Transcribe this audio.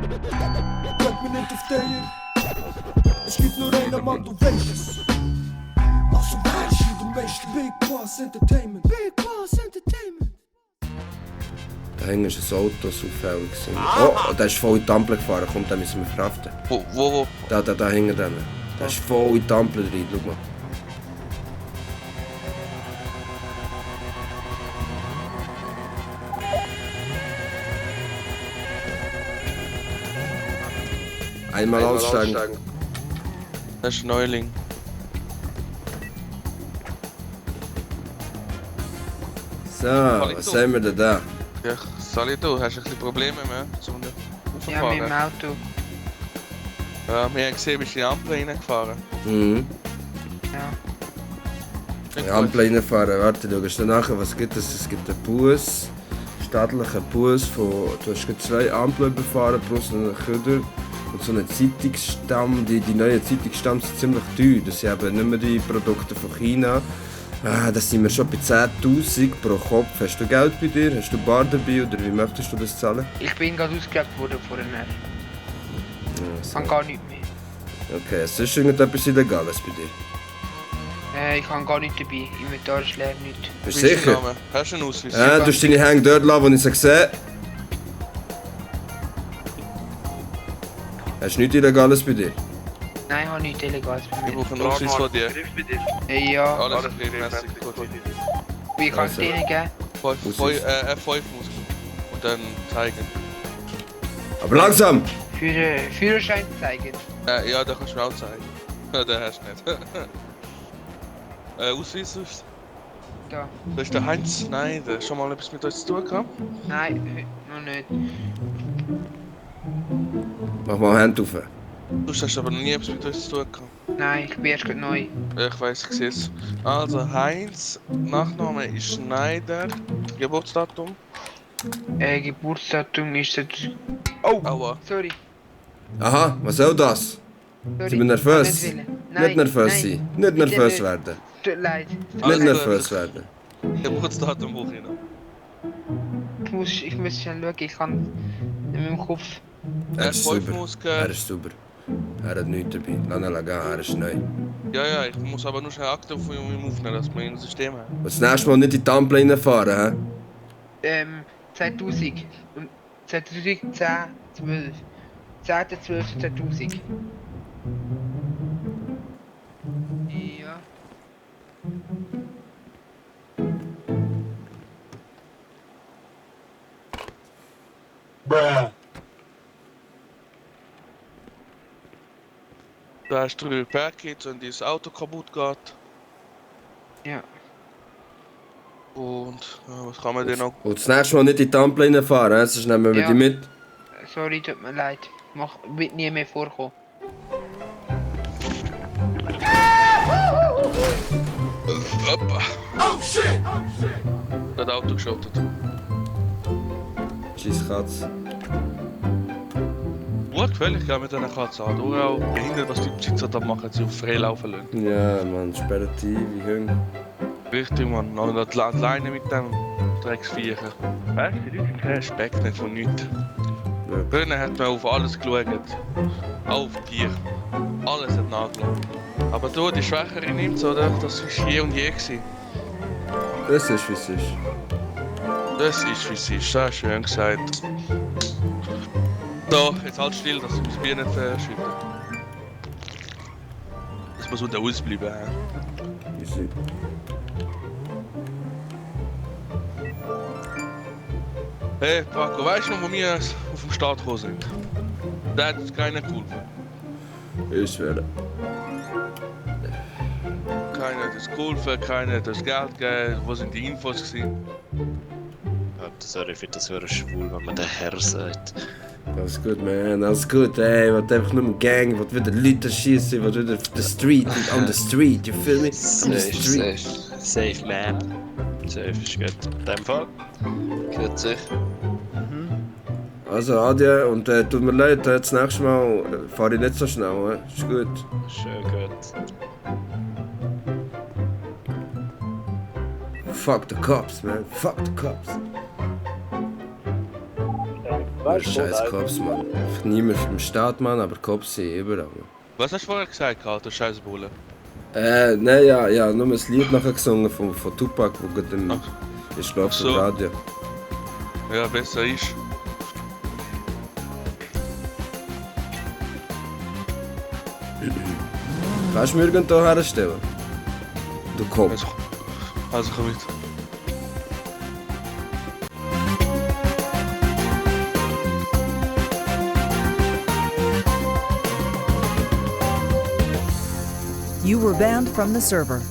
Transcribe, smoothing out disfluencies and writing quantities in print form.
Bleib mir nicht auf der. Es gibt nur einen Mann, du weißt es. Also weißt du, der meiste Big Boss Entertainment. Big Boss Entertainment. Da hinten war ein Auto auffällig. Oh, der ist voll in die Ampel gefahren. Komm, den müssen wir verhaften. Wo? Da hinten dran. Der ist voll in die Ampel rein, schau mal. Einmal aussteigen. Das ist ein Neuling. So, was haben wir denn da? Ja, Sali, du hast ein bisschen Probleme mehr zum Ja, Auffahren. mit dem Auto. Ja, wir haben gesehen, bist du in die Ampel reingefahren. Mhm. Ja. Die Ampel reinfahren, warte, schau nachher, was gibt es? Es gibt einen Bus, staatlichen Bus von, du hast gerade 2 Ampeln überfahren plus einen Köder und so einen Zeitungsstamm. Die neuen Zeitungsstamm sind ziemlich teuer, das sind eben nicht mehr die Produkte von China. Das sind wir schon bei 10'000 pro Kopf. Hast du Geld bei dir? Hast du Bar dabei oder wie möchtest du das zahlen? Ich bin gerade ausgelegt worden vorhin. Ja, Ich so. kann gar nichts mehr. Okay, es ist irgendetwas Illegales bei dir. Ich habe gar nichts dabei. Inventar ist leer, nichts. Bist du Wie ist dein sicher? Name? Hast du einen Ausweis? Ja, du hast deine Hände dort lassen, wo ich sie sehe. Hast du nichts Illegales bei dir? Nein, ich habe nichts Illegales bei Ich mir. brauche einen Ausweis von dir. Ja, Alles regelmäßig. Gut. wie kann ich Also. denen geben? F5 muss und dann zeigen. Aber langsam! Für Führerschein zeigen. Ja, da kannst du mir auch zeigen. Den hast du nicht. Ausweis sonst? Da. Das ist der Heinz. Nein, der hat schon mal etwas mit uns zu tun gehabt. Nein, heute noch nicht. Mach mal Hände auf. Du hast aber noch nie etwas mit uns zu tun gehabt. Nein, ich bin erst gerade neu. Ich weiss, ich sehe es. Also Heinz, Nachname ist Schneider, Geburtsdatum. Geburtsdatum ist jetzt... Oh, Aua. sorry. Aha, was soll das? Sorry. Sind wir nervös? Nicht wollen. Nicht nervös nein. sein. Nicht Bitte nervös nicht. werden. Tut leid. Nicht Alles nervös gut. werden. Geburtsdatum brauche ich noch. Ich muss schnell schauen, ich kann nicht mit dem Kopf. Er ist F5 super. muss Er ist super. Er hat nichts dabei. Lass ihn gehen, er ist neu. Ja, ich muss aber nur schnell Akte von ihm aufnehmen, dass wir im System haben. Und das nächste Mal nicht in die Ampel reinfahren, hä? 2000. Und 2010, 12. 10.12. 2000. Ja. Da hast du 3 Pakete, wenn dein Auto kaputt geht. Ja. Und was kann man denn noch? Und das nächste Mal nicht in die Ampel reinfahren, hä? Sonst nehmen wir Ja. die mit. Sorry, tut mir leid. Wird nie mehr vorkommen. Hoppa. Oh shit! Das Auto geschottet. Scheiß Katz. Gefällig gell, mit dieser Katze an. Du auch behindert, was die Besitzer da machen, sie auf frei laufen lassen. Ja, man, sperrt die wie Hunger. Richtig, Mann. Und das Leine mit dem Drecksviecher. Weißt du, die Leute haben keinen Respekt nicht von nichts. Ja. Früher hat man auf alles geschaut. Auch auf Tier. Alles hat nachgelassen. Aber du, die Schwächere nimmt's, oder? Das war je und je gewesen. Das ist wie es ist. Das ist wie es ist, sehr schön gesagt. So, jetzt halt still, dass du das Bier nicht schütten. Das muss unter uns bleiben. Wie sie. Hey Paco, weißt du noch, wo wir auf dem Start gekommen sind? Da hat uns keiner geholfen. Ich werde. Keiner hat uns geholfen, keiner hat uns Geld gegeben. Wo sind die Infos gewesen? Sorry, ich finde das wäre schwul, wenn man der Herr sagt. Alles gut, man, alles gut, ey. Ich will einfach nur eine Gang, ich will wieder Leute schießen, ich will wieder auf the street, on the street, you feel me? On the street. Safe, man. Safe ist gut. In dem Fall. Gut sich. Also, Adja, und tut mir leid, das nächste Mal fahre ich nicht so schnell, ist gut. Schön gut. Fuck the cops, man, fuck the cops. Immer scheiß Cops, Mann. Einfach niemand vom Staat, Mann, aber Cops sind überall, Mann. Was hast du vorher gesagt, du Scheißbulle? Nein, ja, nur ein Lied nachher gesungen von Tupac, wo gerade ist läuft so. im Radio. Ja, besser ist. Kannst du mir irgendwo herstellen? Du Kopf. Also komm mit. You were banned from the server.